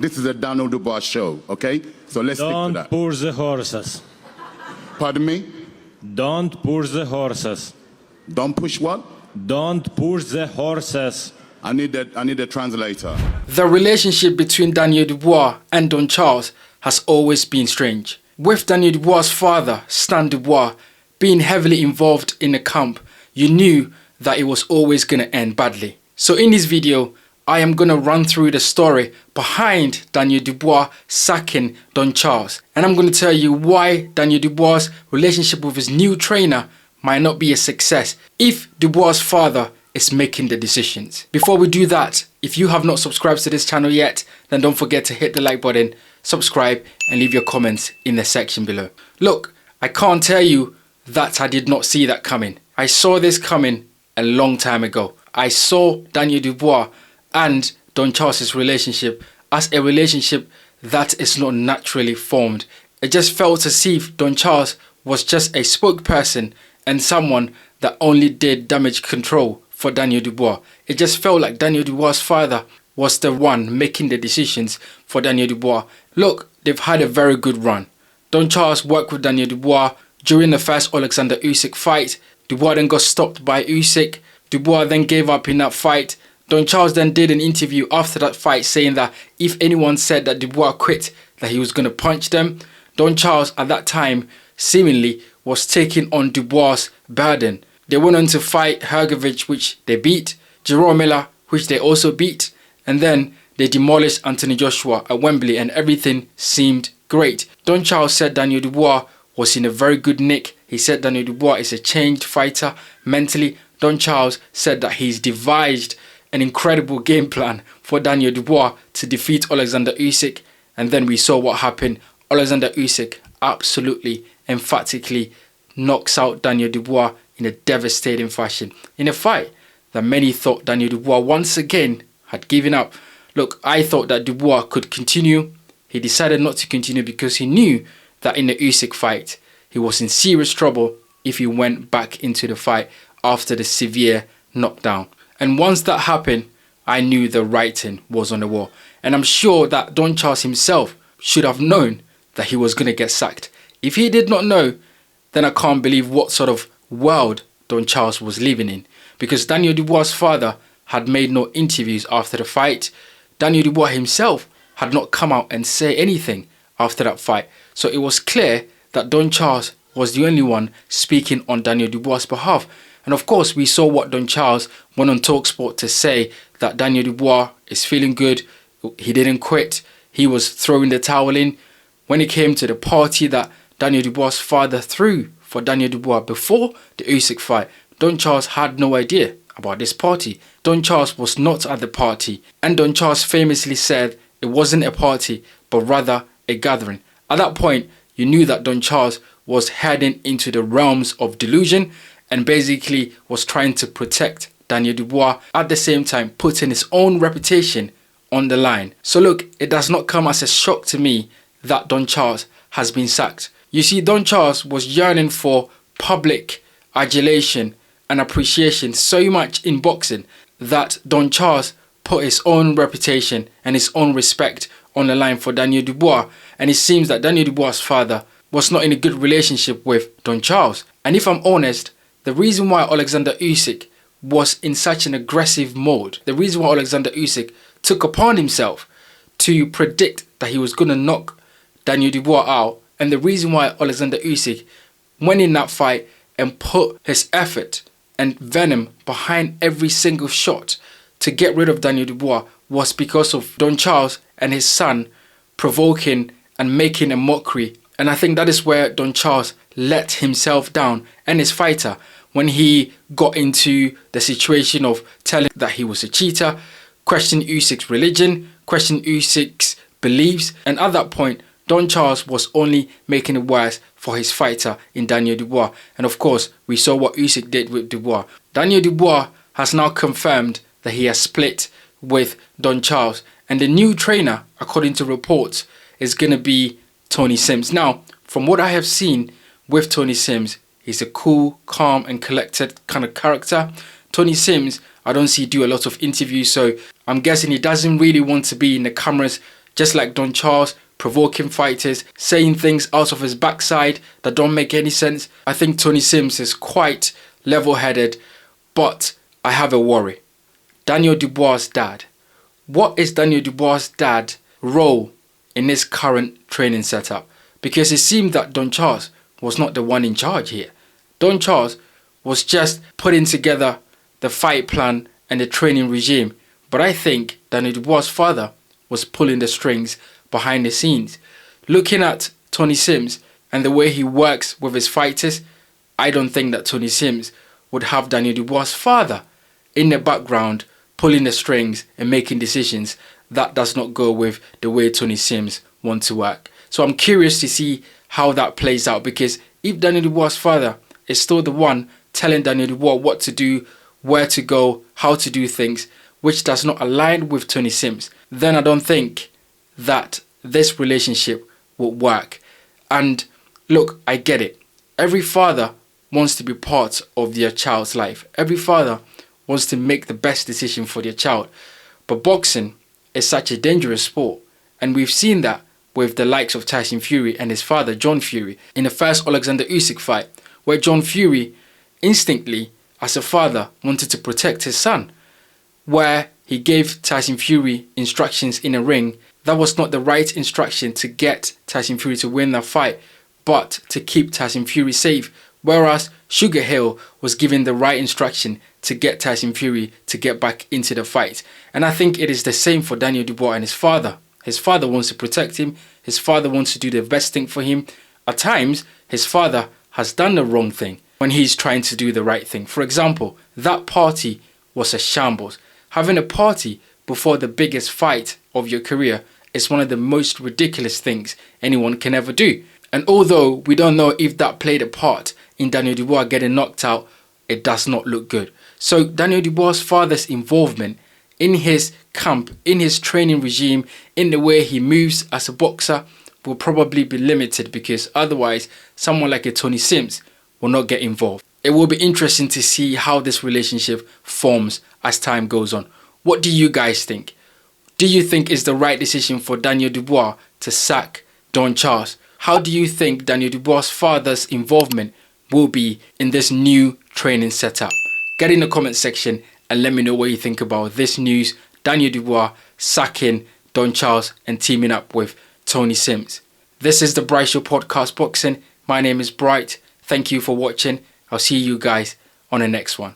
This is a Daniel Dubois show, okay? So let's stick to that. Don't push the horses. Pardon me? Don't push the horses. Don't push what? Don't push the horses. I need a translator. The relationship between Daniel Dubois and Don Charles has always been strange. With Daniel Dubois' father, Stan Dubois, being heavily involved in the camp, you knew that it was always going to end badly. So in this video, I am going to run through the story behind Daniel Dubois sacking Don Charles. And I'm going to tell you why Daniel Dubois' relationship with his new trainer might not be a success if Dubois' father is making the decisions. Before we do that, if you have not subscribed to this channel yet, then don't forget to hit the like button, subscribe, and leave your comments in the section below. Look, I can't tell you that I did not see that coming. I saw this coming a long time ago. I saw Daniel Dubois and Don Charles' relationship as a relationship that is not naturally formed. It just felt as if Don Charles was just a spokesperson and someone that only did damage control for Daniel Dubois. It just felt like Daniel Dubois' father was the one making the decisions for Daniel Dubois. Look, they've had a very good run. Don Charles worked with Daniel Dubois during the first Oleksandr Usyk fight. Dubois then got stopped by Usyk. Dubois then gave up in that fight. Don Charles then did an interview after that fight saying that if anyone said that Dubois quit, that he was going to punch them. Don Charles at that time seemingly was taking on Dubois' burden. They went on to fight Hrgovic, which they beat, Jerome Miller, which they also beat, and then they demolished Anthony Joshua at Wembley and everything seemed great. Don Charles said Daniel Dubois was in a very good nick. He said Daniel Dubois is a changed fighter mentally. Don Charles said that he's devised an incredible game plan for Daniel Dubois to defeat Oleksandr Usyk, and then we saw what happened. Oleksandr Usyk absolutely, emphatically knocks out Daniel Dubois in a devastating fashion in a fight that many thought Daniel Dubois once again had given up. Look, I thought that Dubois could continue. He decided not to continue because he knew that in the Usyk fight, he was in serious trouble if he went back into the fight after the severe knockdown. And once that happened, I knew the writing was on the wall. And I'm sure that Don Charles himself should have known that he was going to get sacked. If he did not know, then I can't believe what sort of world Don Charles was living in. Because Daniel Dubois' father had made no interviews after the fight. Daniel Dubois himself had not come out and say anything after that fight. So it was clear that Don Charles was the only one speaking on Daniel Dubois' behalf. And of course, we saw what Don Charles went on TalkSport to say, that Daniel Dubois is feeling good. He didn't quit. He was throwing the towel in. When it came to the party that Daniel Dubois' father threw for Daniel Dubois before the Usyk fight, Don Charles had no idea about this party. Don Charles was not at the party. And Don Charles famously said it wasn't a party, but rather a gathering. At that point, you knew that Don Charles was heading into the realms of delusion and basically was trying to protect Daniel Dubois, at the same time putting his own reputation on the line. So look, it does not come as a shock to me that Don Charles has been sacked. You see, Don Charles was yearning for public adulation and appreciation so much in boxing that Don Charles put his own reputation and his own respect on the line for Daniel Dubois. And it seems that Daniel Dubois' father was not in a good relationship with Don Charles. And if I'm honest, the reason why Oleksandr Usyk was in such an aggressive mode, the reason why Oleksandr Usyk took upon himself to predict that he was going to knock Daniel Dubois out, and the reason why Oleksandr Usyk went in that fight and put his effort and venom behind every single shot to get rid of Daniel Dubois was because of Don Charles and his son provoking and making a mockery. And I think that is where Don Charles let himself down and his fighter when he got into the situation of telling that he was a cheater, questioning Usyk's religion, questioning Usyk's beliefs. And at that point, Don Charles was only making it worse for his fighter in Daniel Dubois. And of course, we saw what Usyk did with Dubois. Daniel Dubois has now confirmed that he has split with Don Charles. And the new trainer, according to reports, is going to be Tony Sims. Now, from what I have seen with Tony Sims, he's a cool, calm and collected kind of character. Tony Sims, I don't see do a lot of interviews, so I'm guessing he doesn't really want to be in the cameras just like Don Charles, provoking fighters, saying things out of his backside that don't make any sense. I think Tony Sims is quite level-headed, but I have a worry. Daniel Dubois' dad. What is Daniel Dubois' dad's role in this current training setup? Because it seemed that Don Charles was not the one in charge here. Don Charles was just putting together the fight plan and the training regime. But I think Daniel Dubois' father was pulling the strings behind the scenes. Looking at Tony Sims and the way he works with his fighters, I don't think that Tony Sims would have Daniel Dubois' father in the background pulling the strings and making decisions. That does not go with the way Tony Sims wants to work. So I'm curious to see how that plays out, because if Daniel Dubois' father is still the one telling Daniel Dubois what to do, where to go, how to do things, which does not align with Tony Sims, then I don't think that this relationship will work. And look, I get it. Every father wants to be part of their child's life. Every father wants to make the best decision for their child. But boxing is such a dangerous sport. And we've seen that with the likes of Tyson Fury and his father, John Fury, in the first Oleksandr Usyk fight, where John Fury instinctively, as a father, wanted to protect his son, where he gave Tyson Fury instructions in a ring. That was not the right instruction to get Tyson Fury to win that fight, but to keep Tyson Fury safe. Whereas Sugar Hill was given the right instruction to get Tyson Fury to get back into the fight. And I think it is the same for Daniel Dubois and his father. His father wants to protect him. His father wants to do the best thing for him. At times, his father has done the wrong thing when he's trying to do the right thing. For example, that party was a shambles. Having a party before the biggest fight of your career is one of the most ridiculous things anyone can ever do. And although we don't know if that played a part in Daniel Dubois getting knocked out, it does not look good. So Daniel Dubois' father's involvement in his camp, in his training regime, in the way he moves as a boxer will probably be limited, because otherwise someone like a Tony Sims will not get involved. It will be interesting to see how this relationship forms as time goes on. What do you guys think? Do you think it's the right decision for Daniel Dubois to sack Don Charles? How do you think Daniel Dubois' father's involvement will be in this new training setup? Get in the comment section and let me know what you think about this news. Daniel Dubois sacking Don Charles and teaming up with Tony Sims. This is the Bright Show Podcast Boxing. My name is Bright. Thank you for watching. I'll see you guys on the next one.